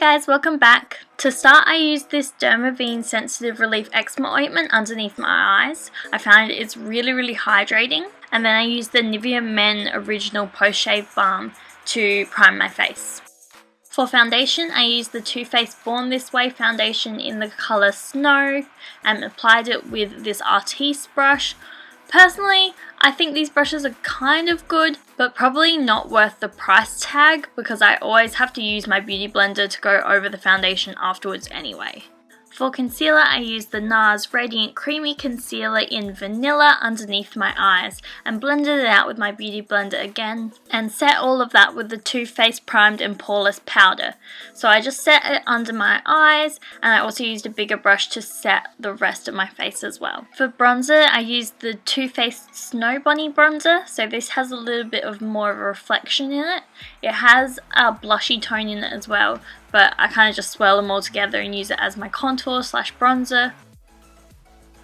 guys, welcome back. To start, I used this Dermaveen Sensitive Relief Eczema Ointment underneath my eyes. I found it's really hydrating. And then I used the Nivea Men Original Post Shave Balm to prime my face. For foundation, I used the Too Faced Born This Way foundation in the colour Snow and applied it with this Artiste brush. Personally, I think these brushes are kind of good, but probably not worth the price tag because I always have to use my beauty blender to go over the foundation afterwards anyway. For concealer, I used the NARS Radiant Creamy Concealer in Vanilla underneath my eyes and blended it out with my beauty blender again and set all of that with the Too Faced Primed and Poreless Powder. So I just set it under my eyes and I also used a bigger brush to set the rest of my face as well. For bronzer, I used the Too Faced Snow Bunny Bronzer, so this has a little bit of more of a reflection in it. It has a blushy tone in it as well, but I kind of just swirl them all together and use it as my contour slash bronzer.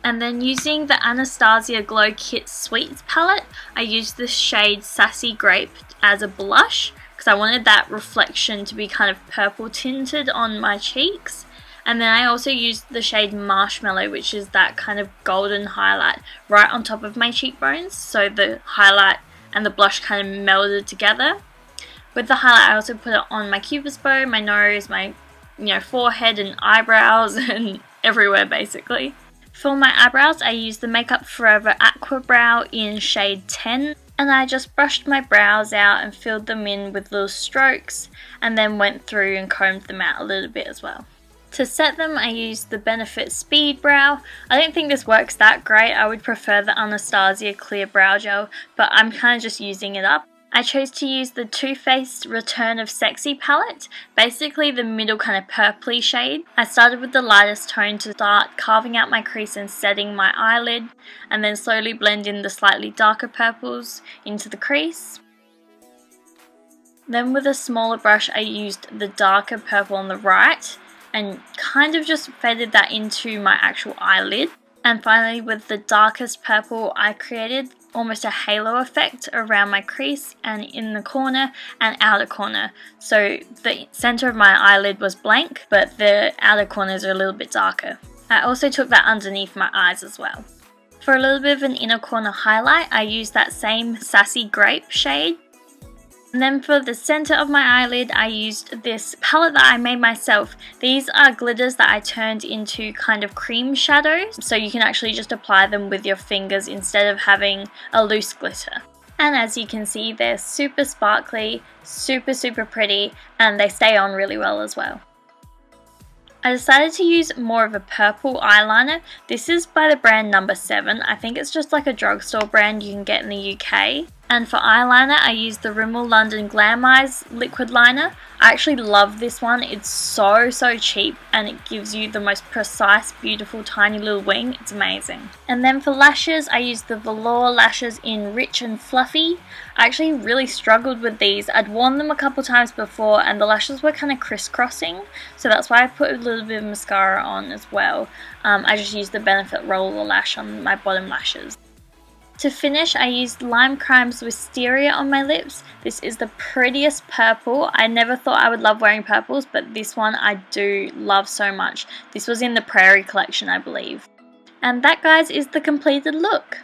And then using the Anastasia Glow Kit Sweets palette, I used the shade Sassy Grape as a blush because I wanted that reflection to be kind of purple tinted on my cheeks. And then I also used the shade Marshmallow, which is that kind of golden highlight right on top of my cheekbones, so the highlight and the blush kind of melded together. With the highlight, I also put it on my cupid's bow, my nose, my forehead and eyebrows and everywhere basically. For my eyebrows, I used the Makeup Forever Aqua Brow in shade 10 and I just brushed my brows out and filled them in with little strokes and then went through and combed them out a little bit as well. To set them, I used the Benefit Speed Brow. I don't think this works that great. I would prefer the Anastasia Clear Brow Gel, but I'm kind of just using it up. I chose to use the Too Faced Return of Sexy palette, basically the middle kind of purpley shade. I started with the lightest tone to start carving out my crease and setting my eyelid, and then slowly blend in the slightly darker purples into the crease. Then with a smaller brush I used the darker purple on the right and kind of just faded that into my actual eyelid. And finally with the darkest purple I created almost a halo effect around my crease and in the corner and outer corner. So the center of my eyelid was blank, but the outer corners are a little bit darker. I also took that underneath my eyes as well. For a little bit of an inner corner highlight, I used that same Sassy Grape shade. And then for the center of my eyelid, I used this palette that I made myself. These are glitters that I turned into kind of cream shadows, so you can actually just apply them with your fingers instead of having a loose glitter. And as you can see, they're super sparkly, super pretty, and they stay on really well as well. I decided to use more of a purple eyeliner. This is by the brand Number 7. I think it's just like a drugstore brand you can get in the UK. And for eyeliner, I used the Rimmel London Glam Eyes liquid liner. I actually love this one. It's so cheap and it gives you the most precise, beautiful, tiny little wing. It's amazing. And then for lashes, I used the Velour lashes in Rich and Fluffy. I actually really struggled with these. I'd worn them a couple times before and the lashes were kind of crisscrossing. So that's why I put a little bit of mascara on as well. I just used the Benefit Roller Lash on my bottom lashes. To finish, I used Lime Crime's Wisteria on my lips. This is the prettiest purple. I never thought I would love wearing purples, but this one I do love so much. This was in the Prairie collection, I believe. And that, guys, is the completed look.